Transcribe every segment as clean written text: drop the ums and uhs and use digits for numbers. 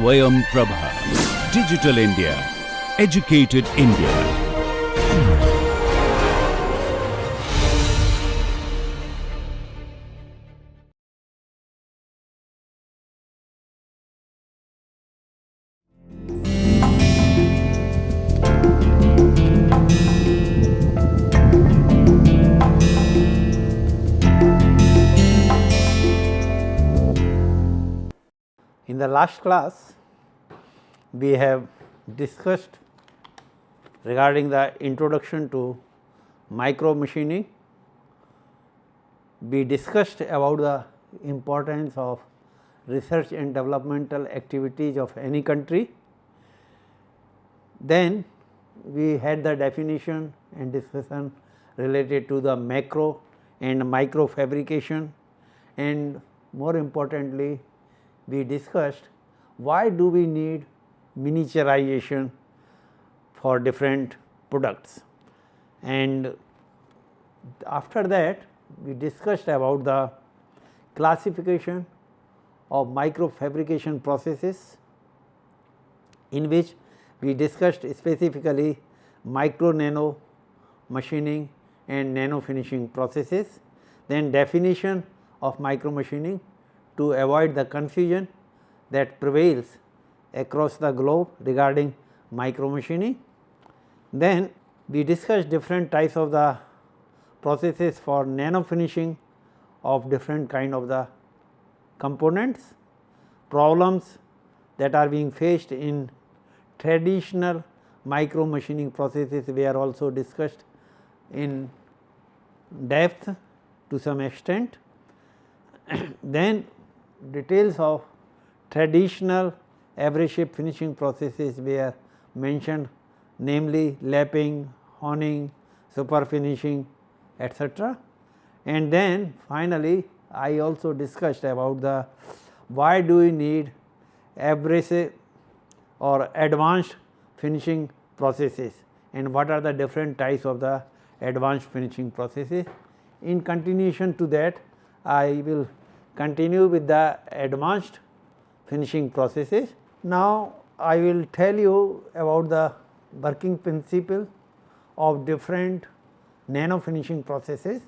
SwayamPrabha. Digital India. Educated India. In the last class, we have discussed regarding the introduction to micromachining. We discussed about the importance of research and developmental activities of any country. Then we had the definition and discussion related to the macro and micro fabrication, and more importantly we discussed why do we need miniaturization for different products. And after that we discussed about the classification of micro fabrication processes, in which we discussed specifically micro nano machining and nano finishing processes. Then definition of micro machining to avoid the confusion that prevails across the globe regarding micro machining. Then we discussed different types of the processes for nano finishing of different kind of the components, problems that are being faced in traditional micro machining processes were also discussed in depth to some extent. Then details of traditional abrasive finishing processes were mentioned, namely lapping, honing, super finishing, etc. And then finally I also discussed about the why do we need abrasive or advanced finishing processes and what are the different types of the advanced finishing processes. In continuation to that, I will continue with the advanced finishing processes. Now I will tell you about the working principle of different nano finishing processes.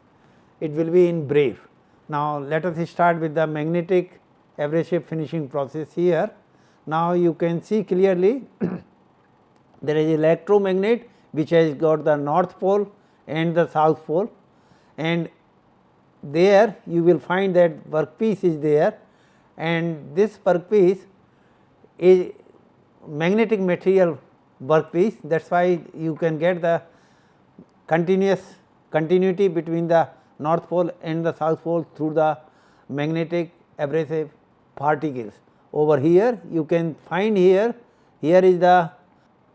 It will be in brief. Now let us start with the magnetic abrasive finishing process here. Now you can see clearly there is electromagnet which has got the north pole and the south pole, and there you will find that workpiece is there, and this workpiece is magnetic material workpiece. That is why you can get the continuity between the north pole and the south pole through the magnetic abrasive particles. Over here you can find here is the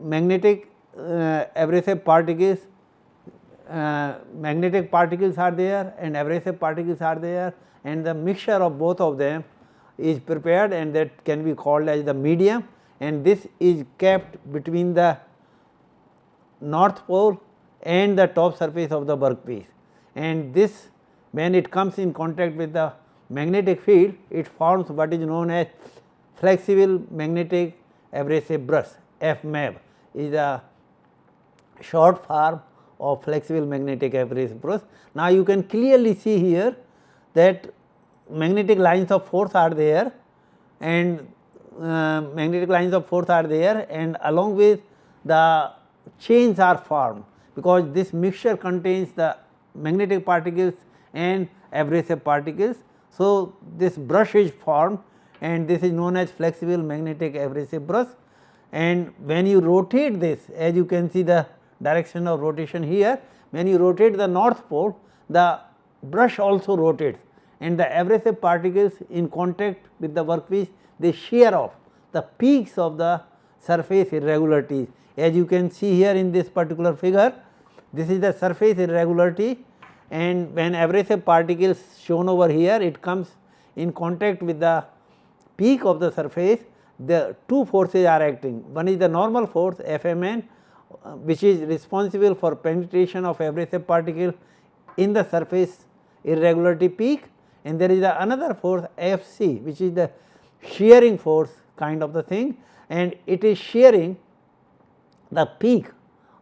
magnetic abrasive particles. Magnetic particles are there and abrasive particles are there, and the mixture of both of them is prepared, and that can be called as the medium, and this is kept between the north pole and the top surface of the workpiece, and this when it comes in contact with the magnetic field, it forms what is known as flexible magnetic abrasive brush. MAF is a short form of flexible magnetic abrasive brush. Now you can clearly see here that magnetic lines of force are there, and along with the chains are formed, because this mixture contains the magnetic particles and abrasive particles. So this brush is formed, and this is known as flexible magnetic abrasive brush, and when you rotate this, as you can see the direction of rotation here, when you rotate the north pole, the brush also rotates, and the abrasive particles in contact with the workpiece, they shear off the peaks of the surface irregularities. As you can see here in this particular figure, this is the surface irregularity, and when abrasive particles shown over here, it comes in contact with the peak of the surface, the two forces are acting. One is the normal force FMN, which is responsible for penetration of abrasive particle in the surface irregularity peak, and there is another force AFC, which is the shearing force kind of the thing, and it is shearing the peak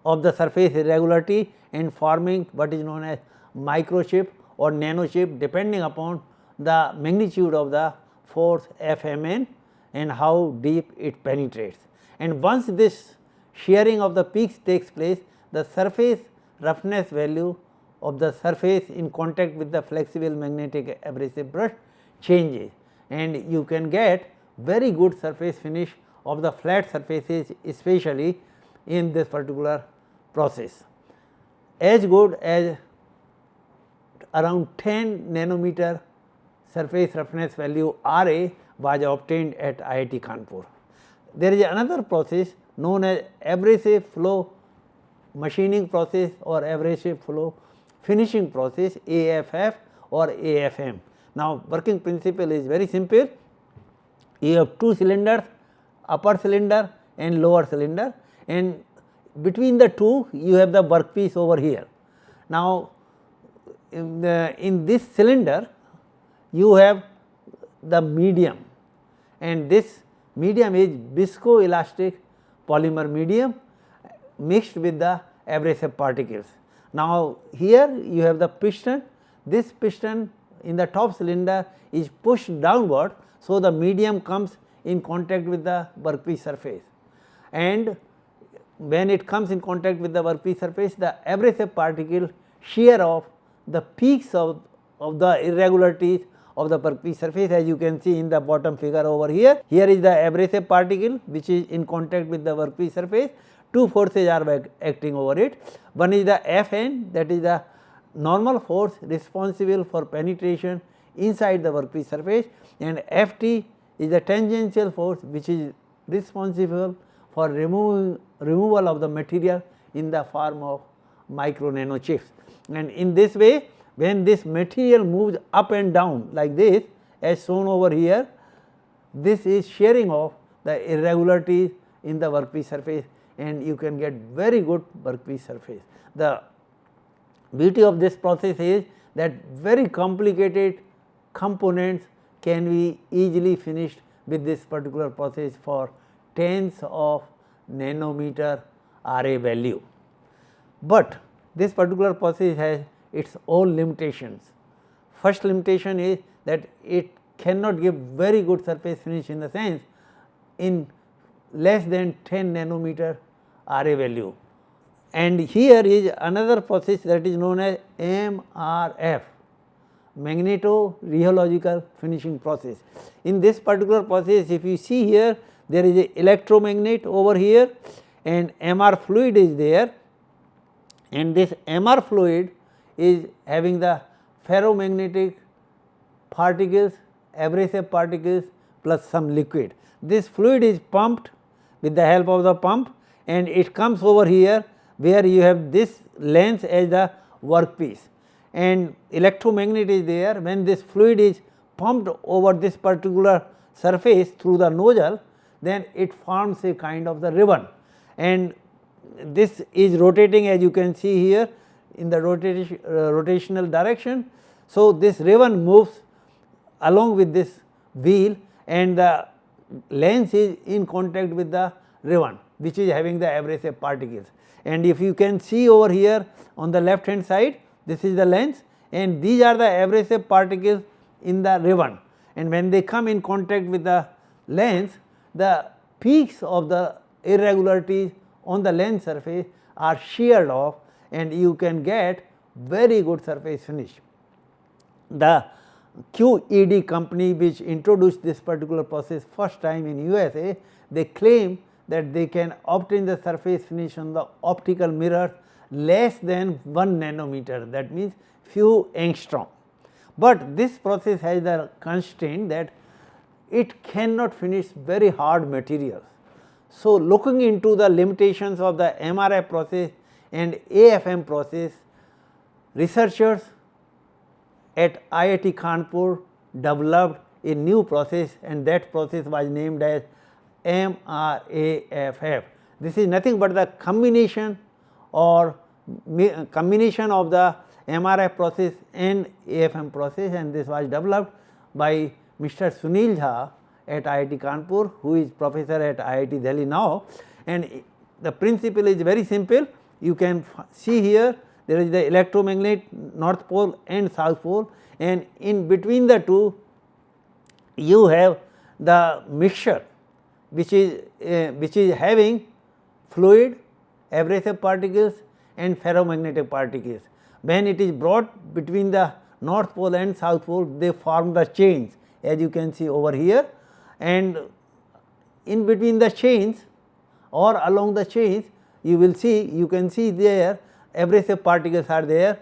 of the surface irregularity and forming what is known as microchip or nanochip, depending upon the magnitude of the force Fmn and how deep it penetrates. And once this shearing of the peaks takes place, the surface roughness value of the surface in contact with the flexible magnetic abrasive brush changes, and you can get very good surface finish of the flat surfaces, especially in this particular process, as good as around 10 nanometer surface roughness value Ra was obtained at IIT Kanpur. There is another process known as abrasive flow machining process or abrasive flow finishing process, AFF or AFM. Now, working principle is very simple. You have two cylinders, upper cylinder and lower cylinder, and between the two you have the workpiece over here. Now, in this cylinder you have the medium, and this medium is viscoelastic polymer medium mixed with the abrasive particles. Now, here you have the piston. This piston in the top cylinder is pushed downward, so the medium comes in contact with the workpiece surface, and when it comes in contact with the workpiece surface, the abrasive particle shear off the peaks of the irregularities of the workpiece surface, as you can see in the bottom figure over here. Here is the abrasive particle which is in contact with the workpiece surface. Two forces are acting over it. One is the Fn, that is the normal force responsible for penetration inside the workpiece surface, and Ft is the tangential force which is responsible for removal of the material in the form of micro nano chips. And in this way, when this material moves up and down like this, as shown over here, this is shearing off the irregularities in the workpiece surface, and you can get very good workpiece surface. The beauty of this process is that very complicated components can be easily finished with this particular process for tens of nanometer Ra value. But this particular process has its own limitations. First limitation is that it cannot give very good surface finish, in the sense in less than 10 nanometer Ra value. And here is another process that is known as MRF, magneto-rheological finishing process. In this particular process, if you see here, there is a electromagnet over here and MR fluid is there, and this MR fluid is having the ferromagnetic particles, abrasive particles plus some liquid. This fluid is pumped with the help of the pump, and it comes over here where you have this lens as the workpiece, and electromagnet is there. When this fluid is pumped over this particular surface through the nozzle, then it forms a kind of the ribbon, and this is rotating, as you can see here, in the rotational direction. So, this ribbon moves along with this wheel, and the lens is in contact with the ribbon which is having the abrasive particles. And if you can see over here on the left hand side, this is the lens, and these are the abrasive particles in the ribbon, and when they come in contact with the lens, the peaks of the irregularities on the lens surface are sheared off, and you can get very good surface finish. The QED company which introduced this particular process first time in USA, they claim that they can obtain the surface finish on the optical mirror less than 1 nanometer, that means few angstrom. But this process has the constraint that it cannot finish very hard materials. So, looking into the limitations of the MRF process and AFM process, researchers at IIT Kanpur developed a new process, and that process was named as MRAFF. This is nothing but the combination of the MRF process and AFM process, and this was developed by Mr. Sunil Jha at IIT Kanpur, who is professor at IIT Delhi now, and the principle is very simple. You can see here there is the electromagnet north pole and south pole, and in between the two you have the mixture which is having fluid, abrasive particles and ferromagnetic particles. When it is brought between the north pole and south pole, they form the chains, as you can see over here, and in between the chains or along the chains you can see there abrasive particles are there,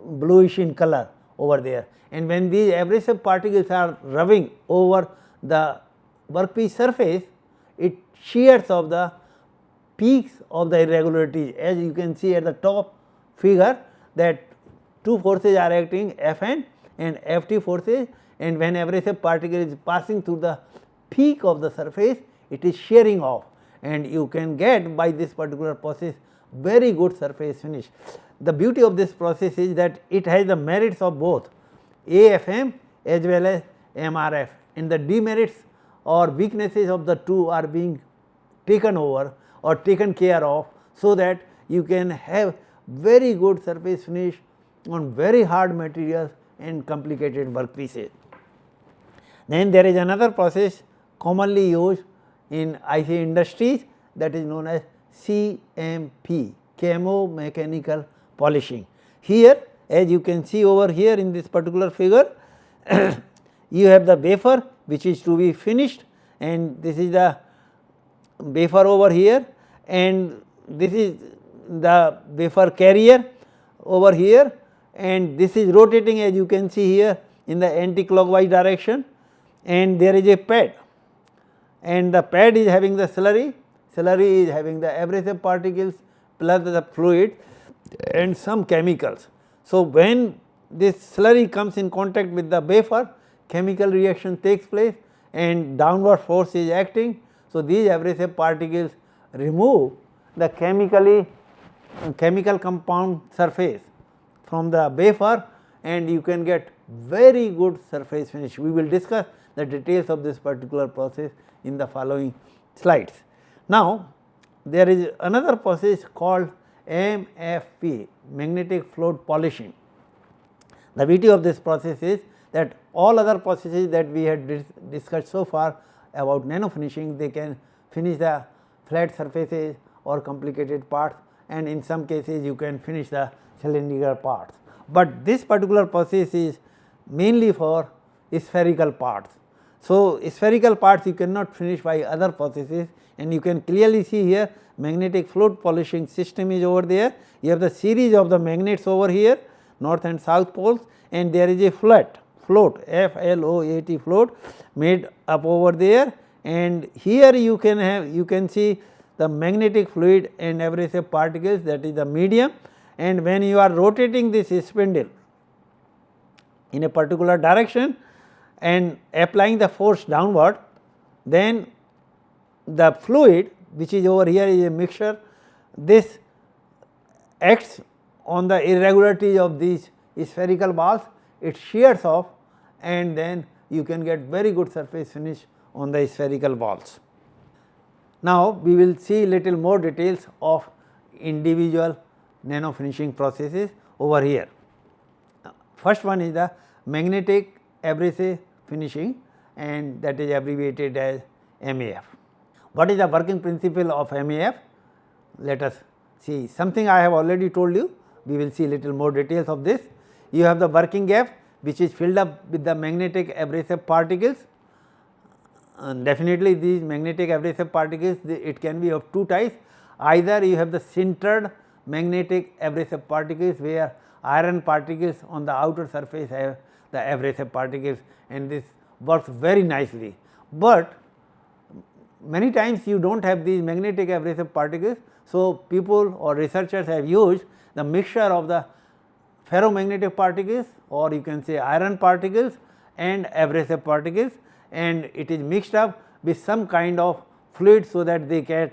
bluish in color over there, and when these abrasive particles are rubbing over the workpiece surface, it shears off the peaks of the irregularities, as you can see at the top figure that two forces are acting, Fn and Ft forces, and when abrasive particle is passing through the peak of the surface, it is shearing off, and you can get by this particular process very good surface finish. The beauty of this process is that it has the merits of both AFM as well as MRF, and the demerits or weaknesses of the two are being taken over or taken care of, so that you can have very good surface finish on very hard materials and complicated workpieces. Then there is another process commonly used in IC industries, that is known as CMP, chemo mechanical polishing. Here, as you can see over here in this particular figure, you have the wafer which is to be finished, and this is the wafer over here, and this is the wafer carrier over here, and this is rotating, as you can see here, in the anti-clockwise direction, and there is a pad, and the pad is having the slurry is having the abrasive particles plus the fluid and some chemicals. So, when this slurry comes in contact with the wafer, chemical reaction takes place and downward force is acting. So, these abrasive particles remove the chemical compound surface from the wafer, and you can get very good surface finish. We will discuss the details of this particular process in the following slides. Now, there is another process called MFP, magnetic float polishing. The beauty of this process is that all other processes that we had discussed so far about nano finishing, they can finish the flat surfaces or complicated parts, and in some cases you can finish the cylindrical parts. But this particular process is mainly for spherical parts. So, spherical parts you cannot finish by other processes, and you can clearly see here magnetic float polishing system is over there. You have the series of the magnets over here, north and south poles, and there is a float FLOAT float made up over there, and here you can see the magnetic fluid and abrasive particles, that is the medium, and when you are rotating this spindle in a particular direction and applying the force downward, then the fluid which is over here is a mixture, this acts on the irregularities of these spherical balls, it shears off, and then you can get very good surface finish on the spherical balls. Now, we will see little more details of individual nano finishing processes over here. First one is the magnetic abrasive finishing, and that is abbreviated as MAF. What is the working principle of MAF? Let us see. Something I have already told you, we will see little more details of this. You have the working gap which is filled up with the magnetic abrasive particles, and definitely these magnetic abrasive particles, it can be of two types. Either you have the sintered magnetic abrasive particles, where iron particles on the outer surface have the abrasive particles, and this works very nicely. But many times you do not have these magnetic abrasive particles. So, people or researchers have used the mixture of the ferromagnetic particles, or you can say iron particles and abrasive particles, and it is mixed up with some kind of fluid, so that they can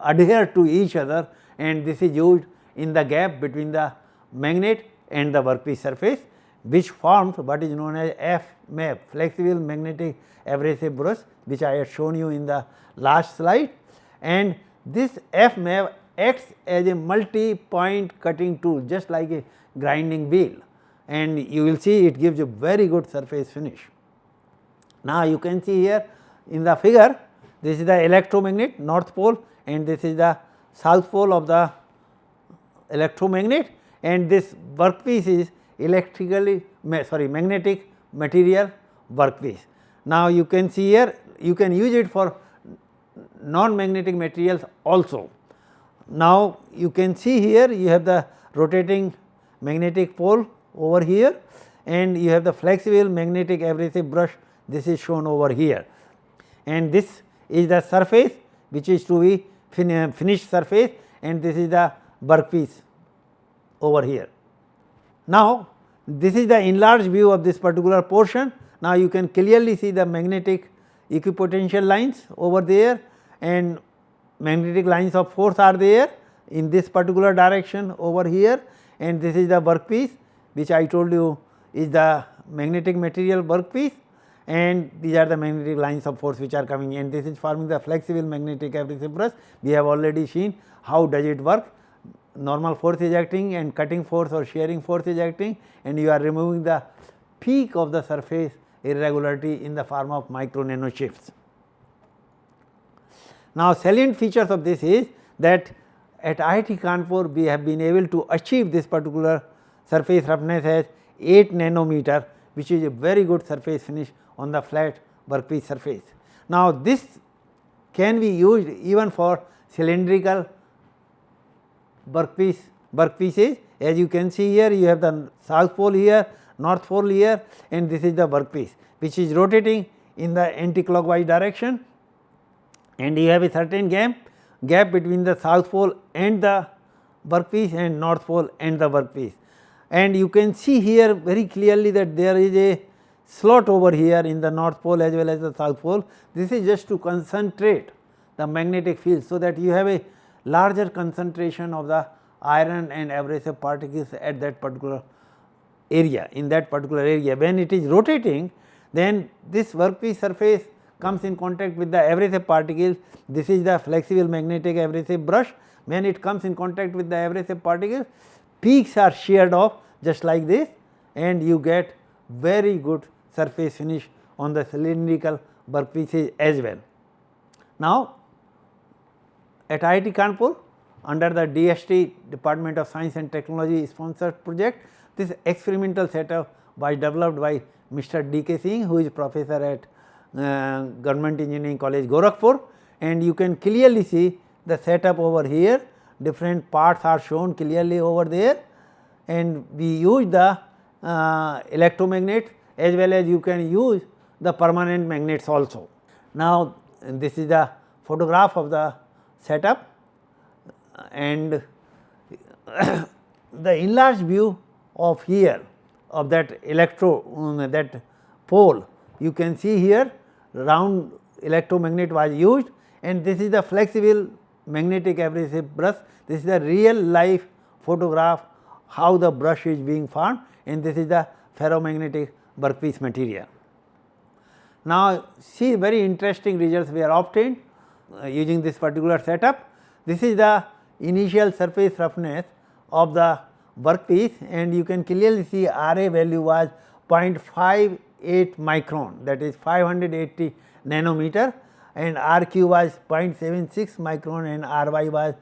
adhere to each other, and this is used in the gap between the magnet and the workpiece surface, which forms what is known as MAF, flexible magnetic abrasive brush, which I had shown you in the last slide. And this MAF acts as a multi-point cutting tool, just like a grinding wheel, and you will see it gives you very good surface finish. Now, you can see here in the figure, this is the electromagnet north pole and this is the south pole of the electromagnet, and this workpiece is magnetic material workpiece. Now, you can see here, you can use it for non-magnetic materials also. Now, you can see here you have the rotating magnetic pole over here and you have the flexible magnetic abrasive brush, this is shown over here, and this is the surface which is to be finished surface, and this is the workpiece over here. Now, this is the enlarged view of this particular portion. Now, you can clearly see the magnetic equipotential lines over there and magnetic lines of force are there in this particular direction over here, and this is the workpiece which I told you is the magnetic material workpiece, and these are the magnetic lines of force which are coming, and this is forming the flexible magnetic abrasive brush. We have already seen how does it work. Normal force is acting and cutting force or shearing force is acting, and you are removing the peak of the surface irregularity in the form of micro nano shifts. Now, salient features of this is that at IIT Kanpur we have been able to achieve this particular surface roughness as 8 nanometer, which is a very good surface finish on the flat workpiece surface. Now, this can be used even for cylindrical workpieces. As you can see here, you have the south pole here, north pole here, and this is the workpiece which is rotating in the anti-clockwise direction, and you have a certain gap between the south pole and the workpiece and north pole and the workpiece. And you can see here very clearly that there is a slot over here in the north pole as well as the south pole. This is just to concentrate the magnetic field, so that you have a larger concentration of the iron and abrasive particles at that particular area. In that particular area, when it is rotating, then this workpiece surface comes in contact with the abrasive particles. This is the flexible magnetic abrasive brush. When it comes in contact with the abrasive particles, peaks are sheared off just like this, and you get very good surface finish on the cylindrical workpieces as well. Now, at IIT Kanpur, under the DST Department of Science and Technology sponsored project, this experimental setup was developed by Mr. D.K. Singh, who is professor at Government Engineering College, Gorakhpur, and you can clearly see the setup over here. Different parts are shown clearly over there, and we use the electromagnets as well as you can use the permanent magnets also. Now, this is the photograph of the setup, and the enlarged view of here of that that pole, you can see here round electromagnet was used, and this is the flexible magnetic abrasive brush. This is the real life photograph how the brush is being formed, and this is the ferromagnetic workpiece material. Now, see very interesting results were obtained using this particular setup. This is the initial surface roughness of the workpiece, and you can clearly see RA value was 0.58 micron, that is 580 nanometer, and RQ was 0.76 micron and RY was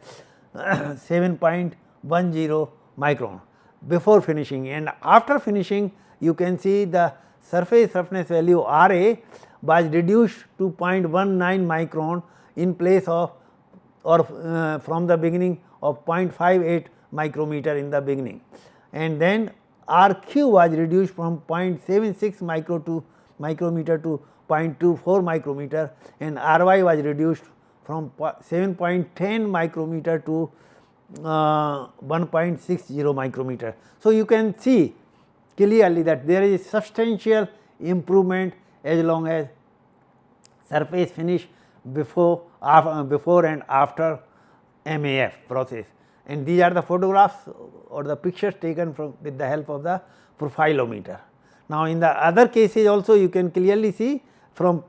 7.10 micron before finishing. And after finishing, you can see the surface roughness value RA was reduced to 0.19 micron in place of from the beginning of 0.58 micrometer in the beginning, and then RQ was reduced from 0.76 micrometer to 0.24 micrometer, and RY was reduced from 7.10 micrometer to 1.60 micrometer. So, you can see clearly that there is substantial improvement as long as surface finish before and after MAF process, and these are the photographs or the pictures taken from with the help of the profilometer. Now, in the other cases also you can clearly see from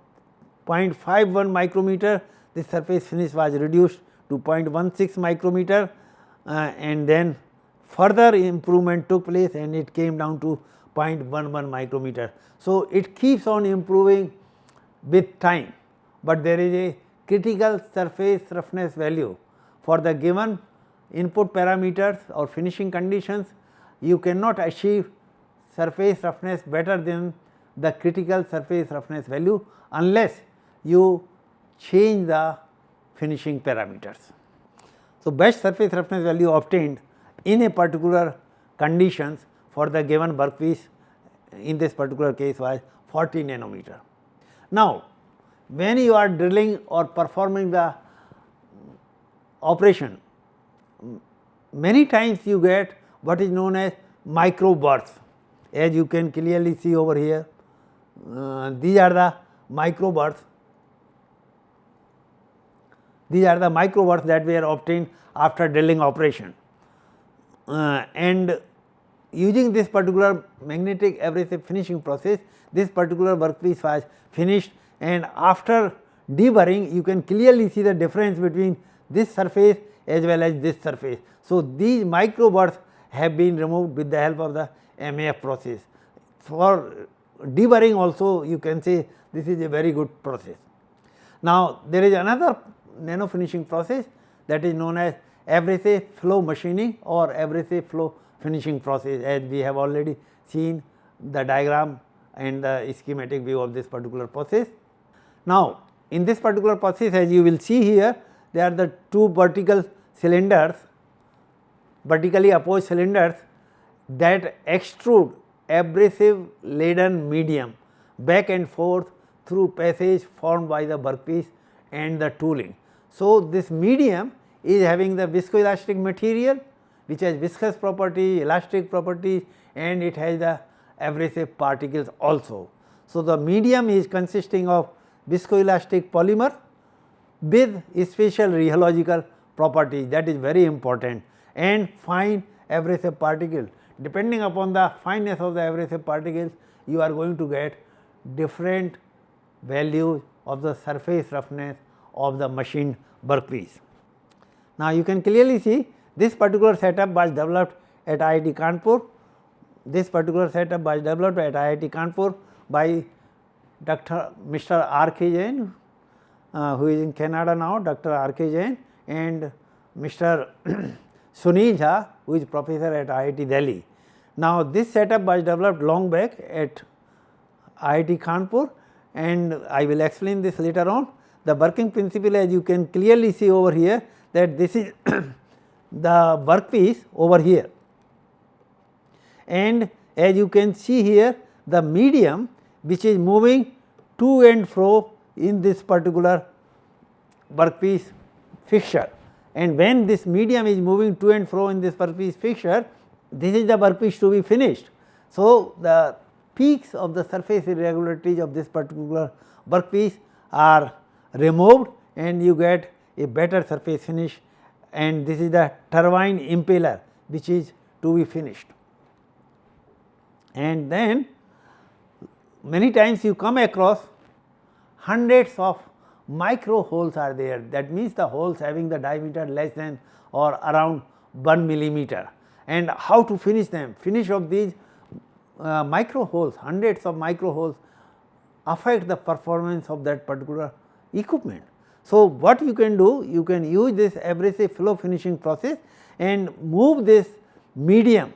0.51 micrometer this surface finish was reduced to 0.16 micrometer and then further improvement took place and it came down to 0.11 micrometer. So, it keeps on improving with time, but there is a critical surface roughness value for the given input parameters or finishing conditions. You cannot achieve surface roughness better than the critical surface roughness value unless you change the finishing parameters. So, best surface roughness value obtained in a particular conditions for the given workpiece in this particular case was 40 nanometer. Now, when you are drilling or performing the operation, many times you get what is known as micro bursts, as you can clearly see over here. These are the micro bursts. These are the micro bursts that were obtained after drilling operation, and using this particular magnetic abrasive finishing process, this particular workpiece was finished, and after deburring you can clearly see the difference between this surface as well as this surface. So, these micro bursts have been removed with the help of the MAF process. For deburring also you can say this is a very good process. Now, there is another nano finishing process that is known as abrasive flow machining or abrasive flow finishing process, as we have already seen the diagram and the schematic view of this particular process. Now, in this particular process, as you will see here, there are the two vertical cylinders, vertically opposed cylinders that extrude abrasive laden medium back and forth through passage formed by the workpiece and the tooling. So, this medium is having the viscoelastic material which has viscous property, elastic properties, and it has the abrasive particles also. So, the medium is consisting of viscoelastic polymer with special rheological properties, that is very important, and fine abrasive particles. Depending upon the fineness of the abrasive particles, you are going to get different values of the surface roughness of the machined workpiece. Now, you can clearly see this particular setup was developed at IIT Kanpur. This particular setup was developed at IIT Kanpur by Mr. R.K. Jain, who is in Canada now, Dr. R.K. Jain, and Mr. Sunil Jha, who is professor at IIT Delhi. Now, this setup was developed long back at IIT Kanpur, and I will explain this later on. The working principle, as you can clearly see over here, that this is the workpiece over here, and as you can see here, the medium which is moving to and fro in this particular workpiece fixture, and when this medium is moving to and fro in this workpiece fixture, this is the workpiece to be finished. So, the peaks of the surface irregularities of this particular workpiece are removed and you get a better surface finish, and this is the turbine impeller which is to be finished. And then many times you come across hundreds of micro holes are there, that means the holes having the diameter less than or around 1 millimeter, and how to finish them. Finish of these micro holes, hundreds of micro holes affect the performance of that particular equipment. So, what you can do, you can use this abrasive flow finishing process and move this medium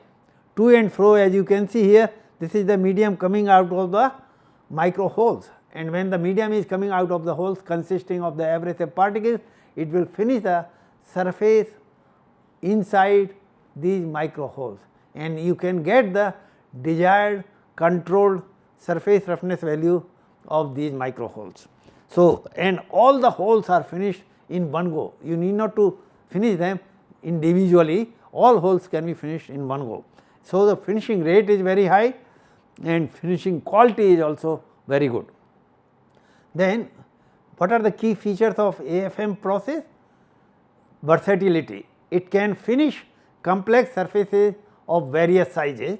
to and fro. As you can see here, this is the medium coming out of the micro holes, and when the medium is coming out of the holes consisting of the abrasive particles, it will finish the surface inside these micro holes, and you can get the desired controlled surface roughness value of these micro holes. So, and all the holes are finished in one go, you need not to finish them individually, all holes can be finished in one go. So, the finishing rate is very high and finishing quality is also very good. Then what are the key features of AFM process? Versatility, it can finish complex surfaces of various sizes.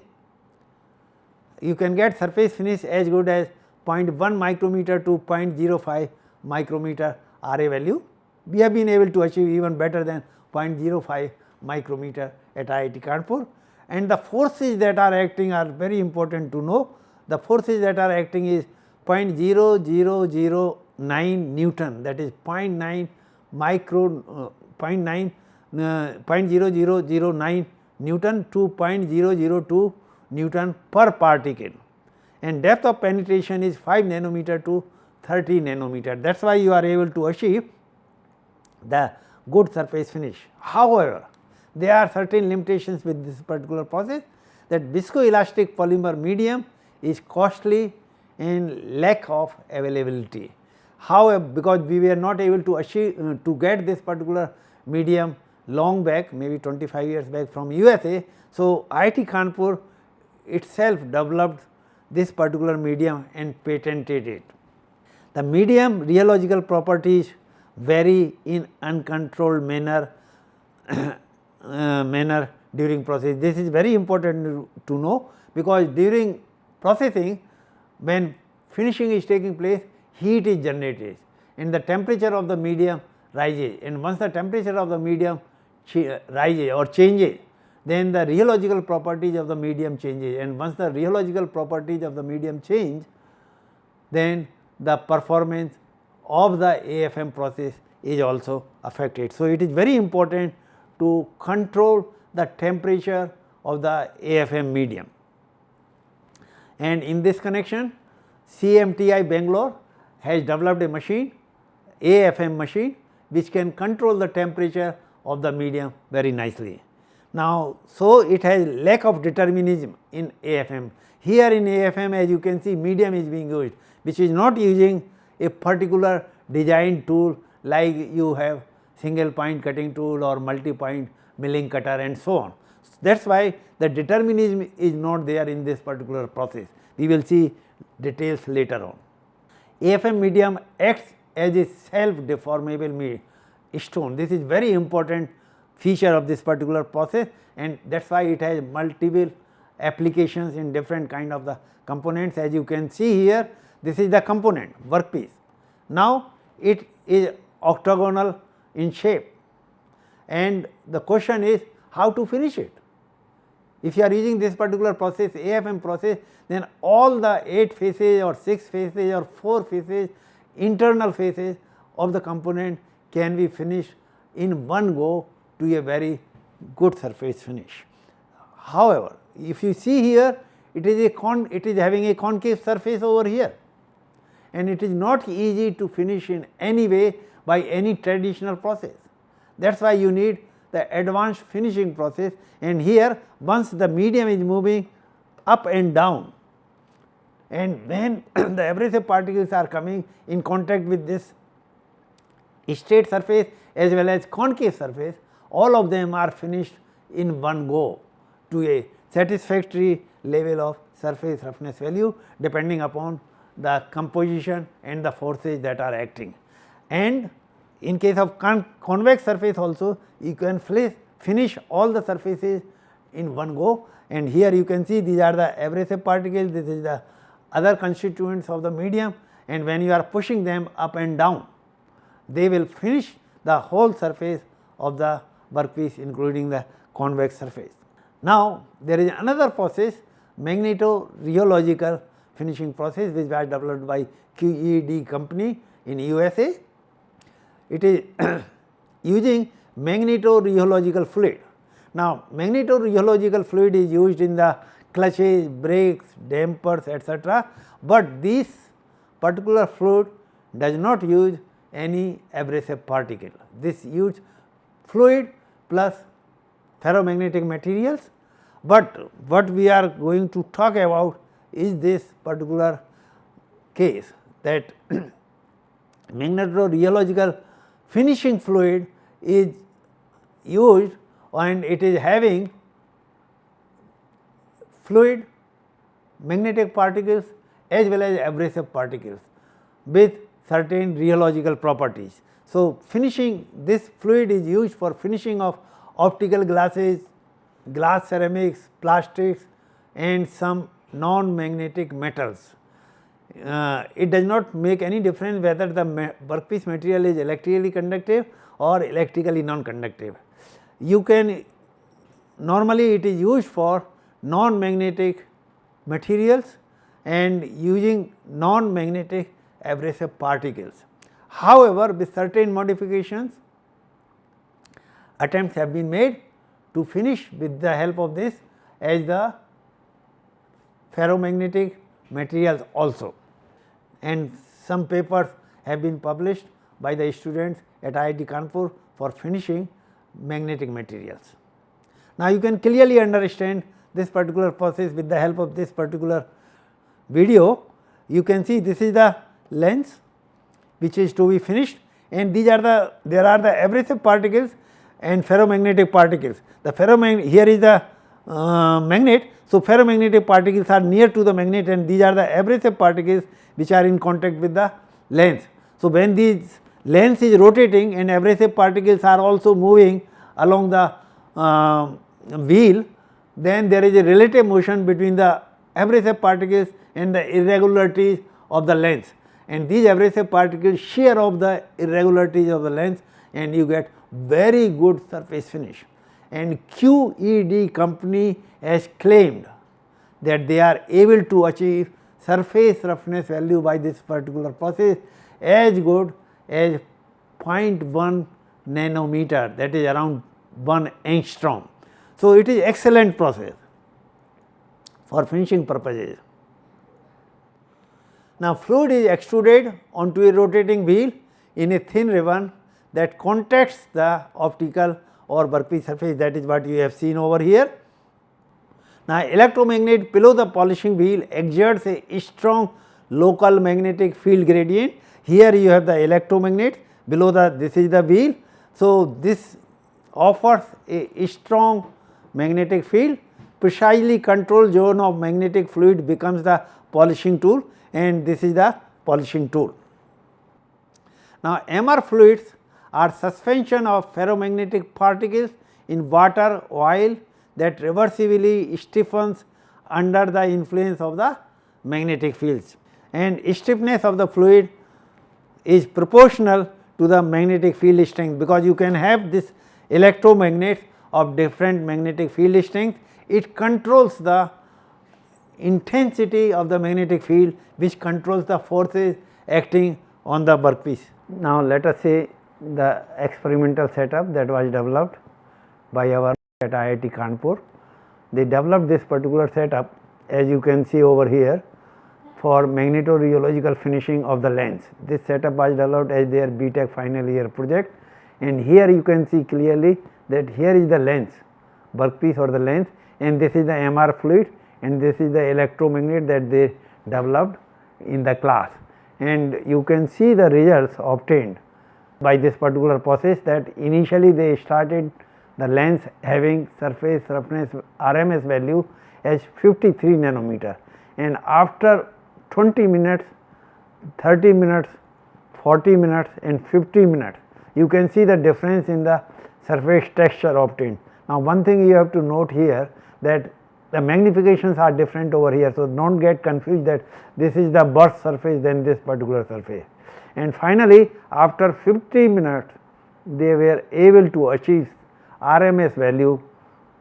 you can get surface finish as good as 0.1 micrometer to 0.05 micrometer RA value. We have been able to achieve even better than 0.05 micrometer at IIT Kanpur, and the forces that are acting are very important to know. The forces that are acting is 0.0009 Newton, that is 0.9 0.0009 Newton to 0.002 Newton per particle, and depth of penetration is 5 nanometer to 30 nanometer. That is why you are able to achieve the good surface finish. However, there are certain limitations with this particular process, that viscoelastic polymer medium is costly and lack of availability. However, because we were not able to achieve to get this particular medium long back, maybe 25 years back from USA, so IIT Kanpur itself developed this particular medium and patented it. The medium rheological properties vary in uncontrolled manner during process. This is very important to know, because during processing, when finishing is taking place, heat is generated and the temperature of the medium rises, and once the temperature of the medium rises or changes, then the rheological properties of the medium changes, and once the rheological properties of the medium change, then the performance of the AFM process is also affected. So, it is very important to control the temperature of the AFM medium, and in this connection CMTI Bangalore has developed a machine, AFM machine, which can control the temperature of the medium very nicely. Now, so it has lack of determinism in AFM. Here in AFM, as you can see, medium is being used, which is not using a particular design tool like you have single point cutting tool or multi point milling cutter and so on. That is why the determinism is not there in this particular process. We will see details later on. AFM medium acts as a self deformable stone. This is very important feature of this particular process, and that is why it has multiple applications in different kind of the components. As you can see here, this is the component workpiece. Now, it is octagonal in shape, and the question is how to finish it. If you are using this particular process, AFM process, then all the 8 faces or 6 faces or 4 faces, internal faces of the component can be finished in one go to a very good surface finish. However, if you see here, it is having a concave surface over here, and it is not easy to finish in any way by any traditional process. That is why you need the advanced finishing process, and here once the medium is moving up and down, and when the abrasive particles are coming in contact with this straight surface as well as concave surface, all of them are finished in one go to a satisfactory level of surface roughness value, depending upon the composition and the forces that are acting. And in case of convex surface also, you can finish all the surfaces in one go, and here you can see these are the abrasive particles, this is the other constituents of the medium, and when you are pushing them up and down, they will finish the whole surface of the workpiece, including the convex surface. Now, there is another process, magneto-rheological finishing process, which was developed by QED company in USA. It is using magneto-rheological fluid. Now, magneto-rheological fluid is used in the clutches, brakes, dampers, etc., but this particular fluid does not use any abrasive particle. This uses fluid plus ferromagnetic materials, but what we are going to talk about is this particular case, that magneto-rheological finishing fluid is used, and it is having fluid, magnetic particles as well as abrasive particles with certain rheological properties. So, finishing this fluid is used for finishing of optical glasses, glass ceramics, plastics, and some non-magnetic metals. It does not make any difference whether the workpiece material is electrically conductive or electrically non-conductive. You can normally it is used for non-magnetic materials and using non-magnetic abrasive particles. However, with certain modifications, attempts have been made to finish with the help of this as the ferromagnetic materials also, and some papers have been published by the students at IIT Kanpur for finishing magnetic materials. Now, you can clearly understand this particular process with the help of this particular video. You can see this is the lens which is to be finished, and these are there are the abrasive particles and ferromagnetic particles. The ferromagnet, here is the magnet. So, ferromagnetic particles are near to the magnet, and these are the abrasive particles which are in contact with the lens. So, when these lens is rotating and abrasive particles are also moving along the wheel, then there is a relative motion between the abrasive particles and the irregularities of the lens, and these abrasive particles shear off the irregularities of the lens, and you get very good surface finish. And QED company has claimed that they are able to achieve surface roughness value by this particular process as good as 0.1 nanometer, that is around 1 angstrom. So, it is excellent process for finishing purposes. Now, fluid is extruded onto a rotating wheel in a thin ribbon that contacts the optical or workpiece surface, that is what you have seen over here. Now, electromagnet below the polishing wheel exerts a strong local magnetic field gradient. Here you have the electromagnet, below this is the wheel. So, this offers a strong magnetic field. Precisely controlled zone of magnetic fluid becomes the polishing tool, and this is the polishing tool. Now, MR fluids are suspension of ferromagnetic particles in water, oil that reversibly stiffens under the influence of the magnetic fields, and stiffness of the fluid is proportional to the magnetic field strength, because you can have this electromagnet of different magnetic field strength. It controls the intensity of the magnetic field, which controls the forces acting on the workpiece. Now, let us say the experimental setup that was developed by our at IIT Kanpur. They developed this particular setup, as you can see over here, for magnetorheological finishing of the lens. This setup was developed as their BTech final year project, and here you can see clearly that here is the lens, workpiece or the lens, and this is the MR fluid, and this is the electromagnet that they developed in the class, and you can see the results obtained by this particular process. That initially they started the lens having surface roughness RMS value as 53 nanometer, and after 20 minutes, 30 minutes, 40 minutes and 50 minutes, you can see the difference in the surface texture obtained. Now, one thing you have to note here, that the magnifications are different over here. So, do not get confused that this is the burst surface than this particular surface. And finally, after 50 minutes, they were able to achieve RMS value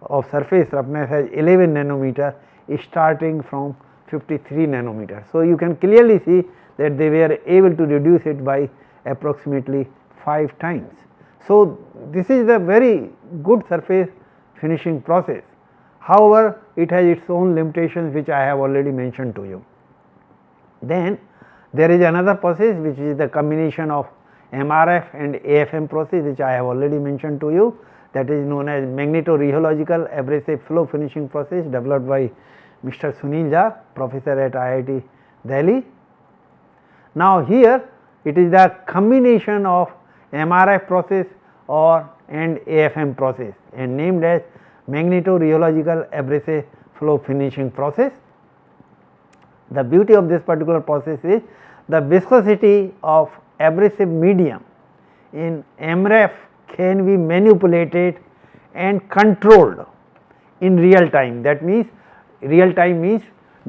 of surface roughness as 11 nanometer starting from 53 nanometer. So, you can clearly see that they were able to reduce it by approximately 5 times. So, this is a very good surface finishing process. However, it has its own limitations, which I have already mentioned to you. Then there is another process which is the combination of MRF and AFM process, which I have already mentioned to you, that is known as magnetorheological abrasive flow finishing process, developed by Mr. Sunil Jha, professor at IIT Delhi. Now, here it is the combination of MRF process and AFM process, and named as magnetorheological abrasive flow finishing process. The beauty of this particular process is the viscosity of abrasive medium in MRAFF can be manipulated and controlled in real time. That means real time means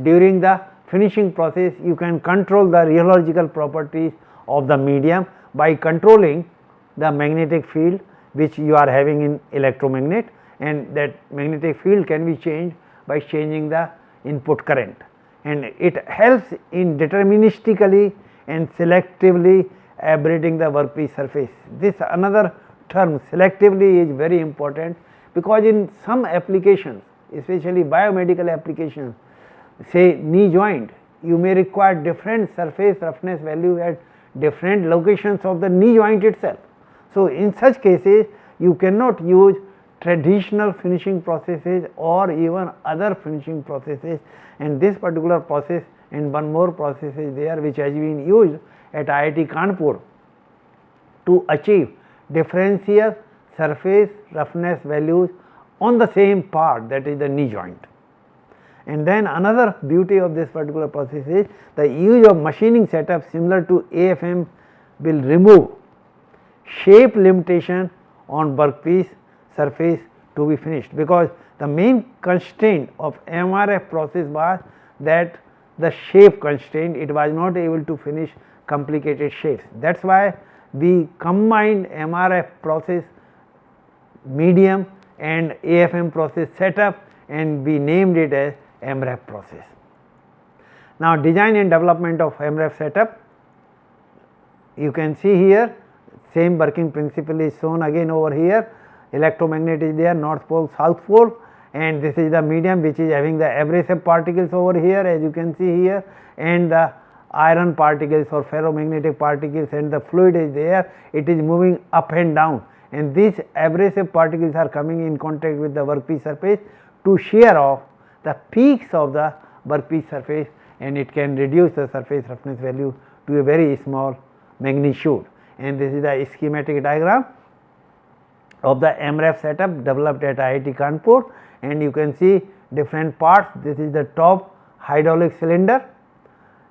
during the finishing process you can control the rheological properties of the medium by controlling the magnetic field which you are having in electromagnet, and that magnetic field can be changed by changing the input current, and it helps in deterministically and selectively abrating the workpiece surface. This another term, selectively, is very important, because in some applications, especially biomedical applications, say knee joint, you may require different surface roughness value at different locations of the knee joint itself. So, in such cases you cannot use traditional finishing processes or even other finishing processes, and this particular process and one more process is there which has been used at IIT Kanpur to achieve differential surface roughness values on the same part, that is the knee joint. And then another beauty of this particular process is the use of machining setup similar to AFM will remove shape limitation on workpiece surface to be finished, because the main constraint of MRF process was that the shape constraint, it was not able to finish complicated shapes. That is why we combined MRF process medium and AFM process setup, and we named it as MRAFF process. Now, design and development of MRAFF setup, you can see here same working principle is shown again over here. Electromagnet is there, north pole, south pole, and this is the medium which is having the abrasive particles over here, as you can see here, and the iron particles or ferromagnetic particles, and the fluid is there, it is moving up and down, and these abrasive particles are coming in contact with the workpiece surface to shear off the peaks of the workpiece surface, and it can reduce the surface roughness value to a very small magnitude. And this is the schematic diagram of the MRAFF setup developed at IIT Kanpur, and you can see different parts. This is the top hydraulic cylinder,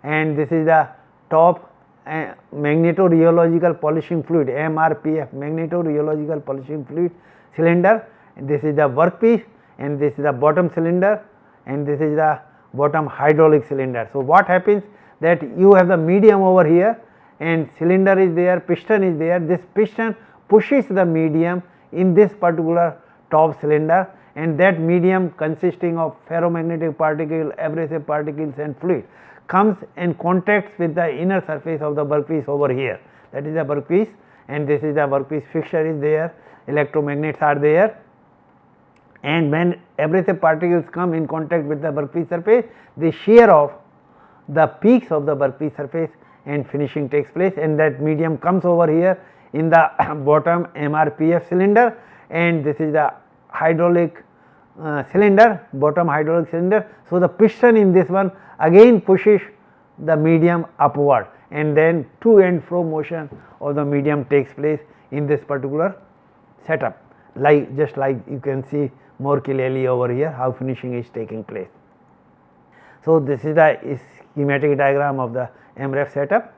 and this is the top magneto-rheological polishing fluid, MRPF, magneto-rheological polishing fluid cylinder, and this is the workpiece, and this is the bottom cylinder, and this is the bottom hydraulic cylinder. So, what happens that you have the medium over here, and cylinder is there, piston is there, this piston pushes the medium in this particular top cylinder, and that medium consisting of ferromagnetic particle, abrasive particles and fluid comes and contacts with the inner surface of the workpiece over here, that is the workpiece, and this is the workpiece fixture is there, electromagnets are there, and when abrasive particles come in contact with the workpiece surface, they shear off the peaks of the workpiece surface and finishing takes place, and that medium comes over here in the bottom MRPF cylinder, and this is the hydraulic cylinder, bottom hydraulic cylinder. So, the piston in this one again pushes the medium upward, and then to and fro motion of the medium takes place in this particular setup, like just like you can see more clearly over here how finishing is taking place. So, this is the schematic diagram of the MRAFF setup.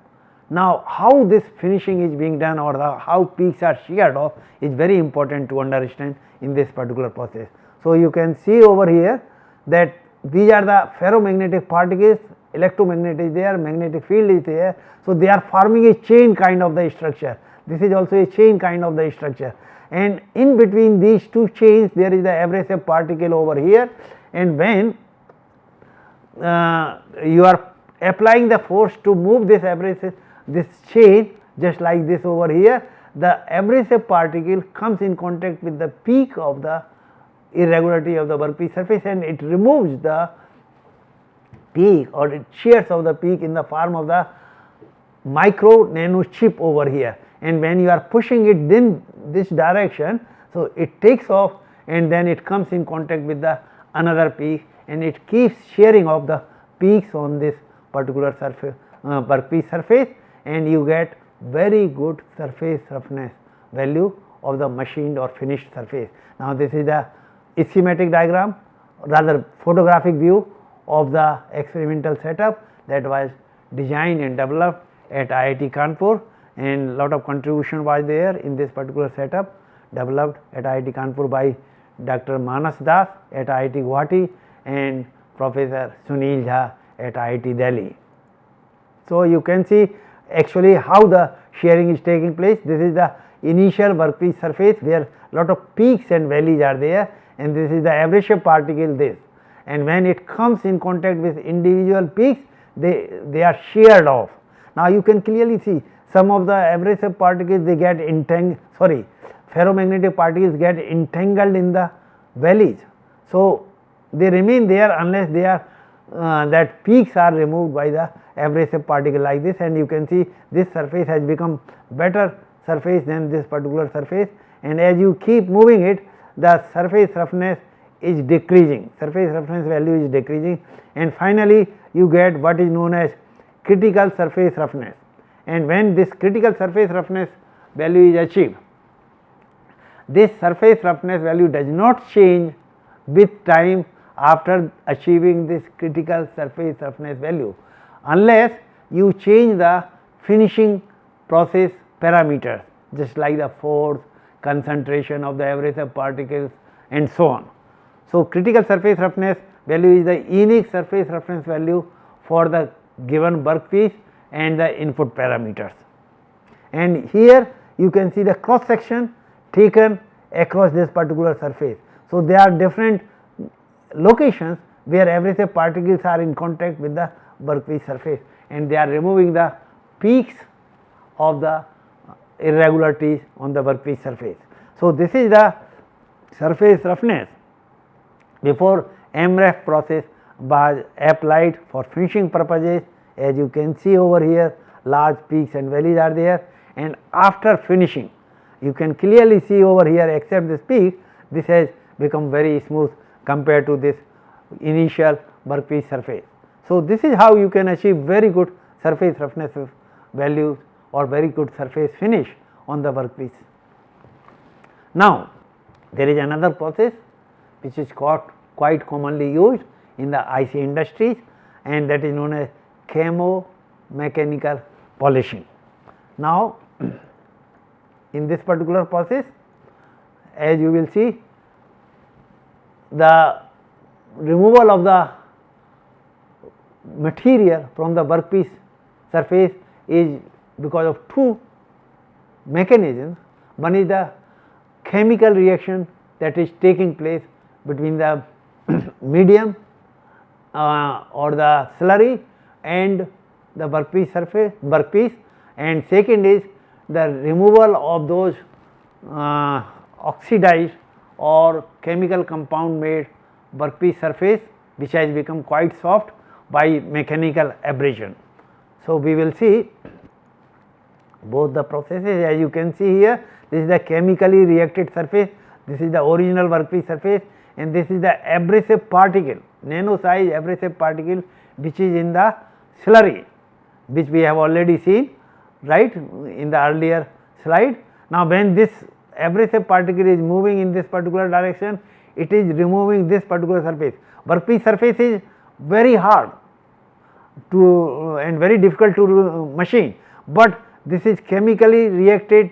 Now, how this finishing is being done or how peaks are sheared off is very important to understand in this particular process. So, you can see over here that these are the ferromagnetic particles, electromagnet is there, magnetic field is there. So, they are forming a chain kind of the structure. This is also a chain kind of the structure, and in between these two chains there is the abrasive particle over here, and when you are applying the force to move this abrasive, this chain just like this over here, the abrasive particle comes in contact with the peak of the irregularity of the workpiece surface, and it removes the peak or it shears of the peak in the form of the micro nano chip over here, and when you are pushing it in this direction, so it takes off and then it comes in contact with the another peak, and it keeps shearing off the peaks on this particular surface workpiece surface, and you get very good surface roughness value of the machined or finished surface. Now, this is the schematic diagram, rather photographic view of the experimental setup that was designed and developed at IIT Kanpur, and lot of contribution was there in this particular setup developed at IIT Kanpur by Dr. Manas Das at IIT Guwahati and Professor Sunil Jha at IIT Delhi. So, you can see actually how the shearing is taking place. This is the initial workpiece surface where lot of peaks and valleys are there, and this is the abrasive particle this, and when it comes in contact with individual peaks, they are sheared off. Now, you can clearly see some of the abrasive particles, they get ferromagnetic particles get entangled in the valleys. So, they remain there unless they are that peaks are removed by the abrasive particle like this, and you can see this surface has become better surface than this particular surface, and as you keep moving it, the surface roughness is decreasing, surface roughness value is decreasing, and finally you get what is known as critical surface roughness. And when this critical surface roughness value is achieved, this surface roughness value does not change with time after achieving this critical surface roughness value, unless you change the finishing process parameters, just like the force, concentration of the abrasive particles and so on. So, critical surface roughness value is the unique surface roughness value for the given workpiece and the input parameters. And here you can see the cross section taken across this particular surface. So, there are different locations where abrasive particles are in contact with the workpiece surface, and they are removing the peaks of the irregularities on the workpiece surface. So, this is the surface roughness before MRAFF process was applied for finishing purposes. As you can see over here, large peaks and valleys are there, and after finishing you can clearly see over here, except this peak, this has become very smooth compared to this initial workpiece surface. So, this is how you can achieve very good surface roughness values or very good surface finish on the workpiece. Now, there is another process which is quite commonly used in the IC industries, and that is known as chemo-mechanical polishing. Now, in this particular process, as you will see, the removal of the material from the workpiece surface is because of two mechanisms. One is the chemical reaction that is taking place between the medium or the slurry and the workpiece, and second is the removal of those oxidized or chemical compound made workpiece surface which has become quite soft by mechanical abrasion. So, we will see both the processes. As you can see here, this is the chemically reacted surface, this is the original workpiece surface, and this is the abrasive particle, nano size abrasive particle which is in the slurry, which we have already seen right in the earlier slide. Now, when this abrasive particle is moving in this particular direction, it is removing this particular surface. Workpiece surface is very hard to and very difficult to machine, but this is chemically reacted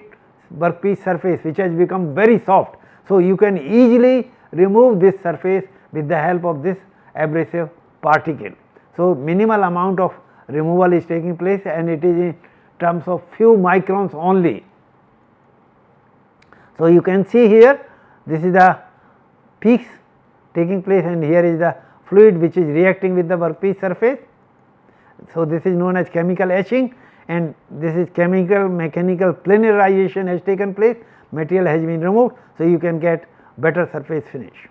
workpiece surface which has become very soft. So, you can easily remove this surface with the help of this abrasive particle. So, minimal amount of removal is taking place, and it is in terms of few microns only. So, you can see here, this is the peaks taking place, and here is the fluid which is reacting with the workpiece surface. So, this is known as chemical etching, and this is chemical mechanical planarization has taken place, material has been removed. So, you can get better surface finish,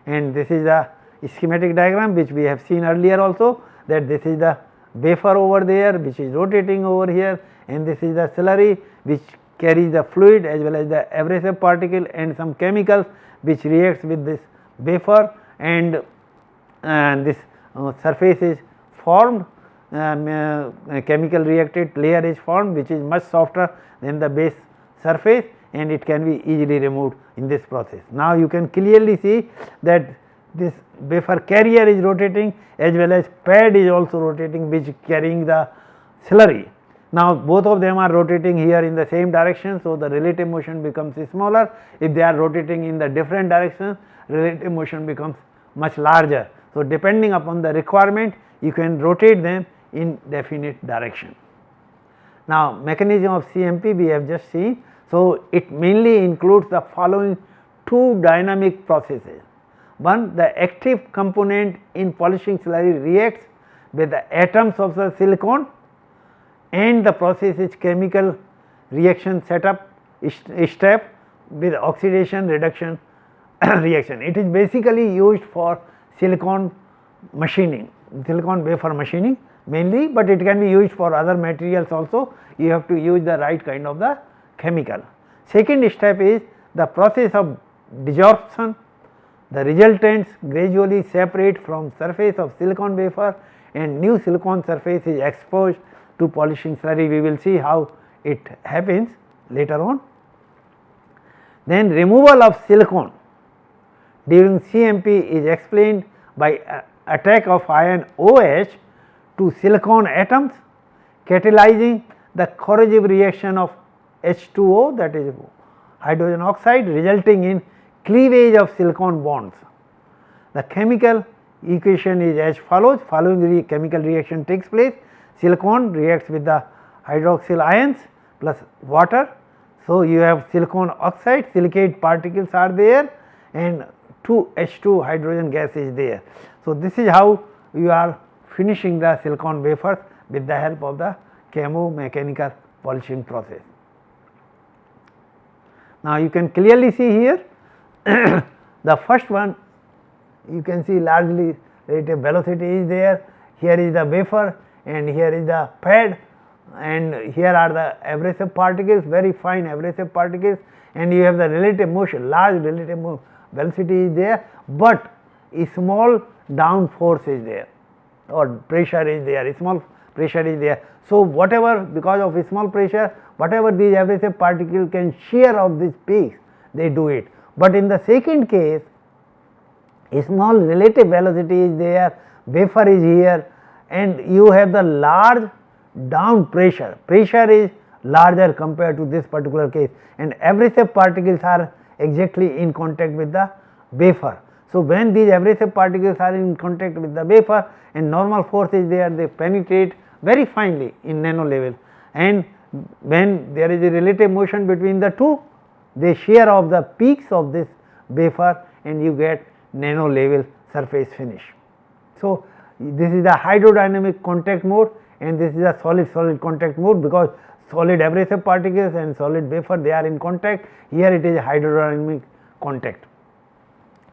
and this is the schematic diagram which we have seen earlier also, that this is the wafer over there which is rotating over here, and this is the slurry which carries the fluid as well as the abrasive particle and some chemicals which reacts with this wafer, and this surface is formed, chemical reacted layer is formed which is much softer than the base surface, and it can be easily removed in this process. Now, you can clearly see that this wafer carrier is rotating as well as pad is also rotating which is carrying the slurry. Now, both of them are rotating here in the same direction. So, the relative motion becomes smaller. If they are rotating in the different directions, relative motion becomes much larger. So, depending upon the requirement, you can rotate them in definite direction. Now, mechanism of CMP we have just seen. So, it mainly includes the following two dynamic processes. One, the active component in polishing slurry reacts with the atoms of the silicon, and the process is chemical reaction setup step with oxidation reduction reaction. It is basically used for silicon machining, silicon wafer machining mainly, but it can be used for other materials also. You have to use the right kind of the chemical. Second step is the process of desorption. The resultants gradually separate from surface of silicon wafer and new silicon surface is exposed to polishing slurry. We will see how it happens later on. Then removal of silicon during CMP is explained by attack of ion OH to silicon atoms, catalyzing the corrosive reaction of H2O, that is hydrogen oxide, resulting in cleavage of silicon bonds. The chemical equation is as follows. Following chemical reaction takes place: silicon reacts with the hydroxyl ions plus water. So, you have silicon oxide, silicate particles are there and 2H2 hydrogen gas is there. So, this is how you are finishing the silicon wafers with the help of the chemo-mechanical polishing process. Now, you can clearly see here the first one, you can see largely relative velocity is there. Here is the wafer and here is the pad, and here are the abrasive particles, very fine abrasive particles, and you have the relative motion, large relative velocity is there, but a small down force is there or pressure is there, small pressure is there. So, whatever, because of a small pressure, whatever these abrasive particles can shear off these peaks, they do it. But in the second case, a small relative velocity is there, wafer is here, and you have the large down pressure. Pressure is larger compared to this particular case, and abrasive particles are exactly in contact with the wafer. So, when these abrasive particles are in contact with the wafer and normal force is there, they penetrate very finely in nano level, and when there is a relative motion between the two, they shear off the peaks of this wafer and you get nano level surface finish. So, this is the hydrodynamic contact mode and this is a solid contact mode, because solid abrasive particles and solid wafer they are in contact. Here it is a hydrodynamic contact.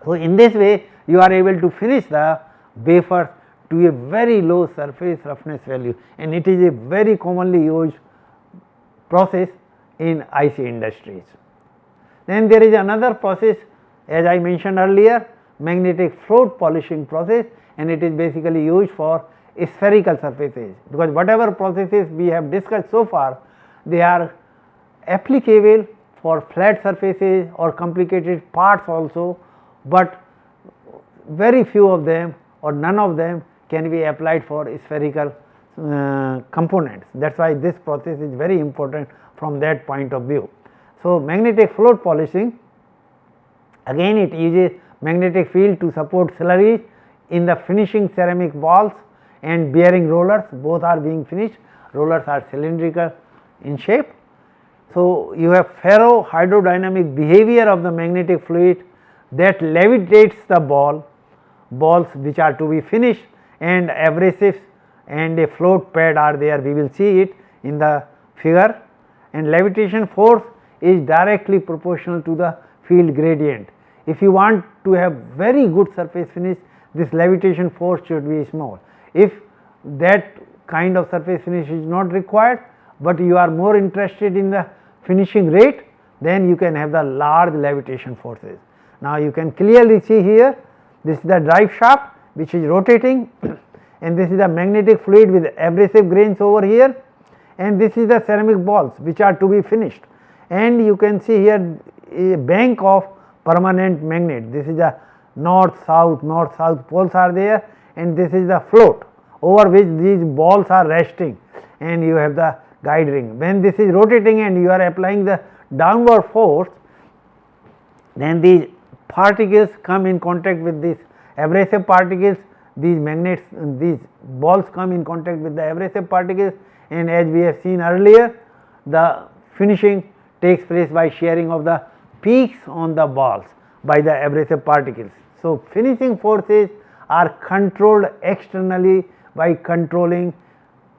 So, in this way you are able to finish the wafer to a very low surface roughness value, and it is a very commonly used process in IC industries. Then there is another process, as I mentioned earlier, magnetic float polishing process, and it is basically used for spherical surfaces, because whatever processes we have discussed so far, they are applicable for flat surfaces or complicated parts also, but very few of them or none of them can be applied for spherical components. That is why this process is very important from that point of view. So, magnetic float polishing, again it uses magnetic field to support slurries in the finishing ceramic balls and bearing rollers, both are being finished. Rollers are cylindrical in shape. So, you have ferro hydrodynamic behavior of the magnetic fluid that levitates the balls which are to be finished, and abrasives and a float pad are there, we will see it in the figure, and levitation force is directly proportional to the field gradient. If you want to have very good surface finish, this levitation force should be small. If that kind of surface finish is not required, but you are more interested in the finishing rate, then you can have the large levitation forces. Now, you can clearly see here, this is the drive shaft which is rotating and this is the magnetic fluid with abrasive grains over here, and this is the ceramic balls which are to be finished, and you can see here a bank of permanent magnet. This is the north south poles are there, and this is the float over which these balls are resting, and you have the guide ring. When this is rotating and you are applying the downward force, then these particles come in contact with these abrasive particles these magnets, these balls come in contact with the abrasive particles, and as we have seen earlier, the finishing takes place by shearing of the peaks on the balls by the abrasive particles. So, finishing forces are controlled externally by controlling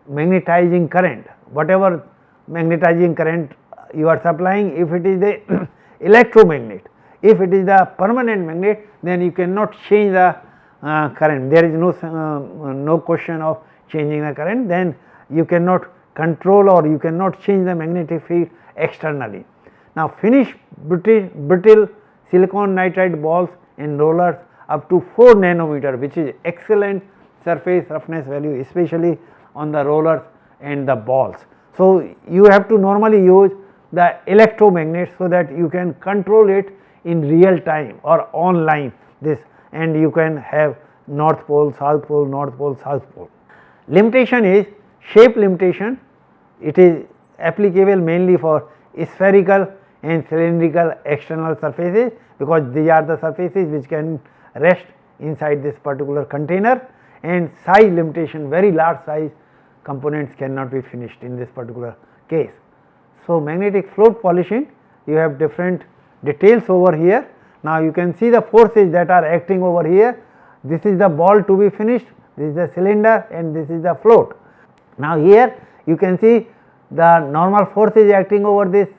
magnetizing current. Whatever magnetizing current you are supplying, if it is the electromagnet, if it is the permanent magnet, then you cannot change the current. There is no question of changing the current, then you cannot control or you cannot change the magnetic field externally. Now, finished brittle silicon nitride balls and rollers up to 4 nanometer, which is excellent surface roughness value, especially on the rollers and the balls. So, you have to normally use the electromagnet so that you can control it in real time or online this, and you can have north pole, south pole, north pole, south pole. Limitation is shape limitation. It is applicable mainly for spherical and cylindrical external surfaces, because these are the surfaces which can rest inside this particular container, and size limitation, very large size components cannot be finished in this particular case. So, magnetic float polishing, you have different details over here. Now, you can see the forces that are acting over here. This is the ball to be finished, this is the cylinder, and this is the float. Now, here you can see the normal force is acting over this,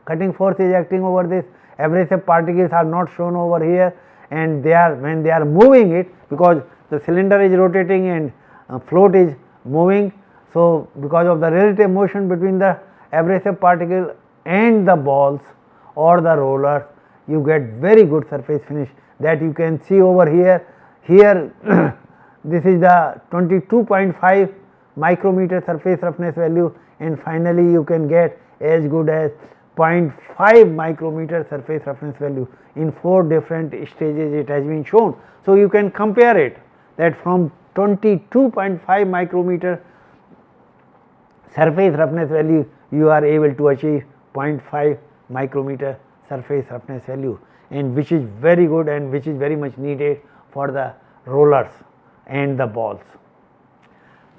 cutting force is acting over this, abrasive particles are not shown over here, and they are, when they are moving it, because the cylinder is rotating and float is moving. So, because of the relative motion between the abrasive particle and the balls or the rollers, you get very good surface finish that you can see over here. Here this is the 22.5 micrometer surface roughness value, and finally you can get as good as 0.5 micrometer surface roughness value. In 4 different stages it has been shown. So, you can compare it, that from 22.5 micrometer surface roughness value you are able to achieve 0.5 micrometer surface roughness value, and which is very good and which is very much needed for the rollers and the balls.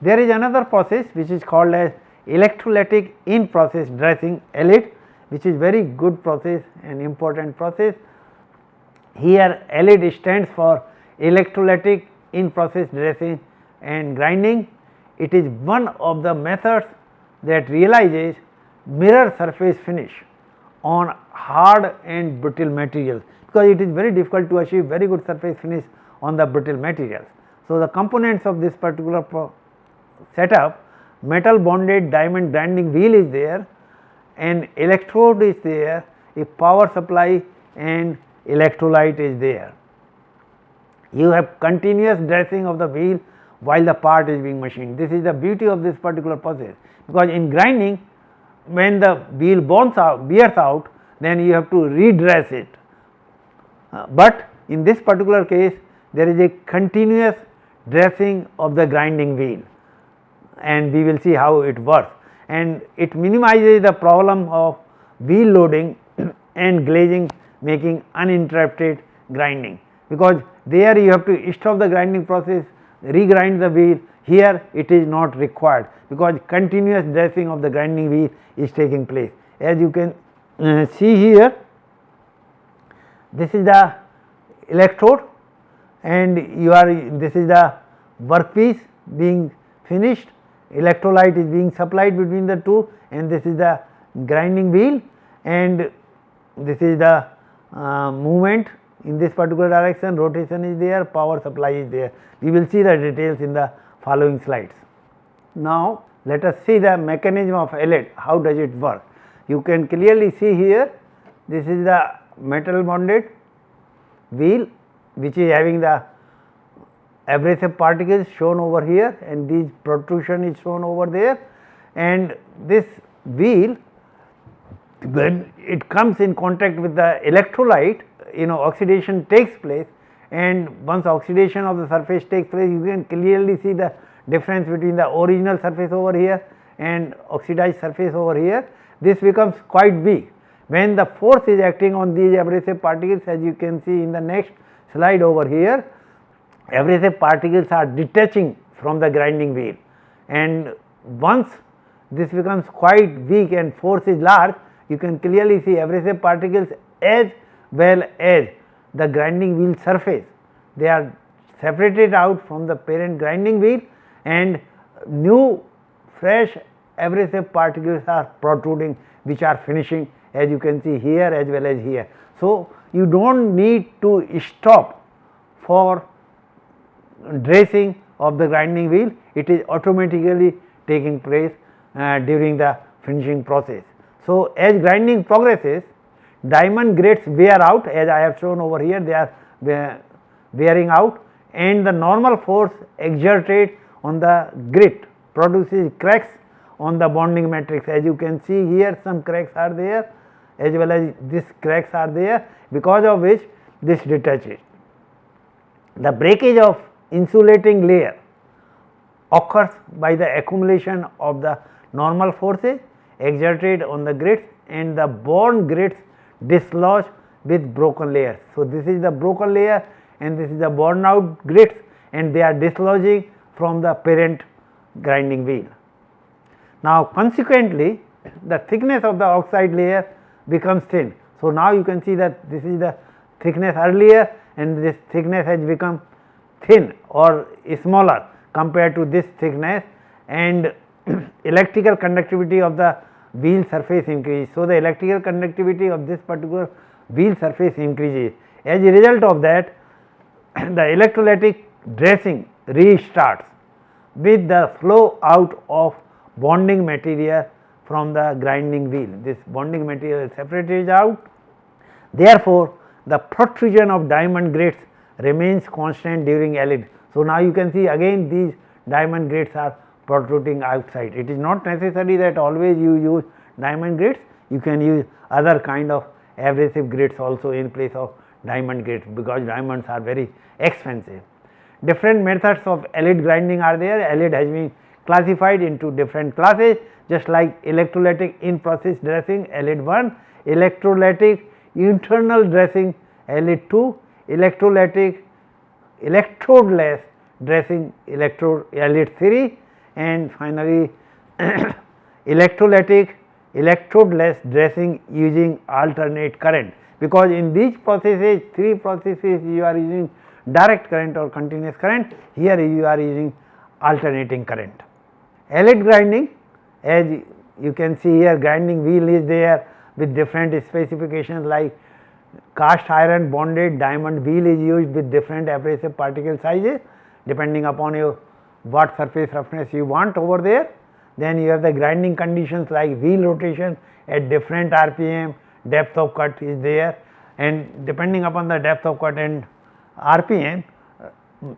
There is another process which is called as electrolytic in process dressing, ELID, which is very good process and important process. Here ELID stands for electrolytic in process dressing and grinding. It is one of the methods that realizes mirror surface finish on hard and brittle materials, because it is very difficult to achieve very good surface finish on the brittle materials. So, the components of this particular setup, metal bonded diamond grinding wheel is there, an electrode is there, a power supply and electrolyte is there. You have continuous dressing of the wheel while the part is being machined. This is the beauty of this particular process, because in grinding, when the wheel bears out, then you have to redress it. But in this particular case, there is a continuous dressing of the grinding wheel, and we will see how it works, and it minimizes the problem of wheel loading and glazing, making uninterrupted grinding, because there you have to stop the grinding process, regrind the wheel. Here it is not required, because continuous dressing of the grinding wheel is taking place. As you can see here, this is the electrode, and this is the workpiece being finished, electrolyte is being supplied between the two, and this is the grinding wheel, and this is the movement in this particular direction, rotation is there, power supply is there. We will see the details in the following slides. Now, let us see the mechanism of ELID, how does it work. You can clearly see here, this is the metal bonded wheel which is having the abrasive particles shown over here, and this protrusion is shown over there, and this wheel, when it comes in contact with the electrolyte, oxidation takes place, and once oxidation of the surface takes place, you can clearly see the difference between the original surface over here and oxidized surface over here. This becomes quite weak when the force is acting on these abrasive particles, as you can see in the next slide over here. abrasive particles are detaching from the grinding wheel, and once this becomes quite weak and force is large, you can clearly see abrasive particles as well as the grinding wheel surface, they are separated out from the parent grinding wheel, and new fresh abrasive particles are protruding, which are finishing, as you can see here as well as here. So, you do not need to stop for dressing of the grinding wheel, it is automatically taking place during the finishing process. So, as grinding progresses, diamond grades wear out, as I have shown over here, they are wearing out, and the normal force exerted on the grit produces cracks on the bonding matrix. As you can see here, some cracks are there as well as these cracks are there, because of which this detaches. The breakage of insulating layer occurs by the accumulation of the normal forces exerted on the grits, and the bond grits dislodge with broken layers. So, this is the broken layer and this is the worn out grits, and they are dislodging from the parent grinding wheel. Now, consequently, the thickness of the oxide layer becomes thin. So, now you can see that this is the thickness earlier, and this thickness has become thin or smaller compared to this thickness, and electrical conductivity of the wheel surface increases. So, the electrical conductivity of this particular wheel surface increases. As a result of that, the electrolytic dressing restarts with the flow out of bonding material from the grinding wheel. This bonding material is separated out. Therefore, the protrusion of diamond grades remains constant during LID. So, now you can see again these diamond grades are protruding outside. It is not necessary that always you use diamond grades, you can use other kind of abrasive grades also in place of diamond grades, because diamonds are very expensive. Different methods of LID grinding are there. LID has been classified into different classes, just like electrolytic in process dressing LID 1, electrolytic internal dressing LID 2, electrolytic electrodeless dressing LID 3, and finally electrolytic electrodeless dressing using alternate current, because in these processes, three processes you are using direct current or continuous current, here you are using alternating current. LID grinding, as you can see here, grinding wheel is there with different specifications, like cast iron bonded diamond wheel is used with different abrasive particle sizes depending upon your what surface roughness you want over there. Then you have the grinding conditions like wheel rotation at different RPM, depth of cut is there, and depending upon the depth of cut and RPM,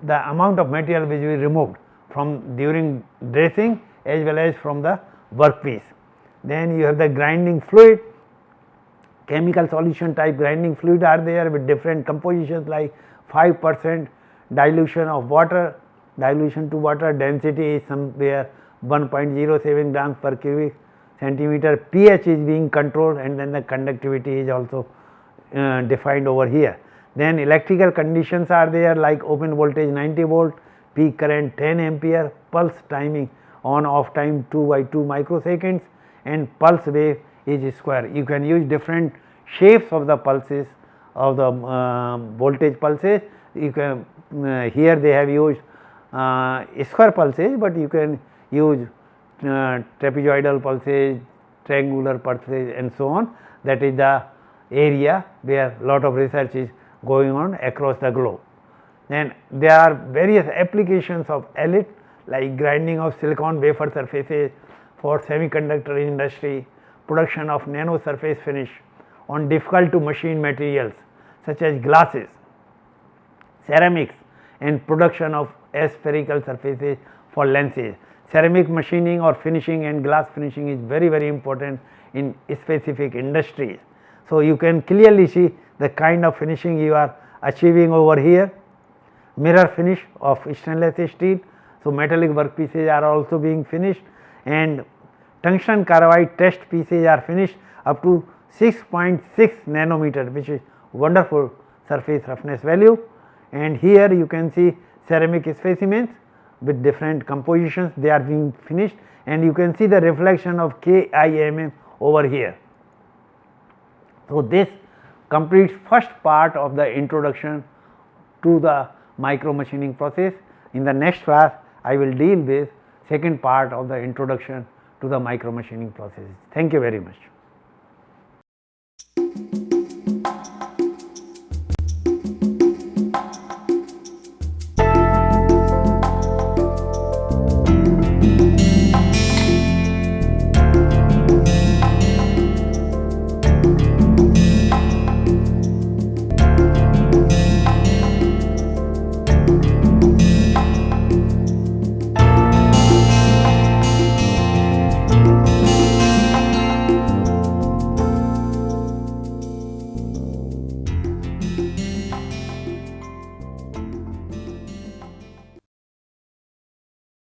the amount of material which will be removed from during dressing as well as from the workpiece. Then you have the grinding fluid, chemical solution type grinding fluid are there with different compositions like 5% dilution of water, dilution to water density is somewhere 1.07 grams per cubic centimeter, pH is being controlled, and then the conductivity is also defined over here. Then electrical conditions are there like open voltage 90 volt, peak current 10 ampere, pulse timing on off time 2/2 microseconds, and pulse wave is square. You can use different shapes of the pulses of the voltage pulses. You can here they have used square pulses, but you can use trapezoidal pulses, triangular pulses and so on. That is the area where lot of research is going on across the globe. Then there are various applications of LID like grinding of silicon wafer surfaces for semiconductor industry, production of nano surface finish on difficult to machine materials such as glasses, ceramics, and production of aspherical surfaces for lenses. Ceramic machining or finishing and glass finishing is very important in specific industries. So, you can clearly see the kind of finishing you are achieving over here. Mirror finish of stainless steel. So, metallic workpieces are also being finished, and tungsten carbide test pieces are finished up to 6.6 nanometer, which is wonderful surface roughness value. And here you can see ceramic specimens with different compositions. They are being finished, and you can see the reflection of KIMM over here. So, this completes first part of the introduction to the micro machining process. In the next class, I will deal with second part of the introduction to the micro machining process. Thank you very much.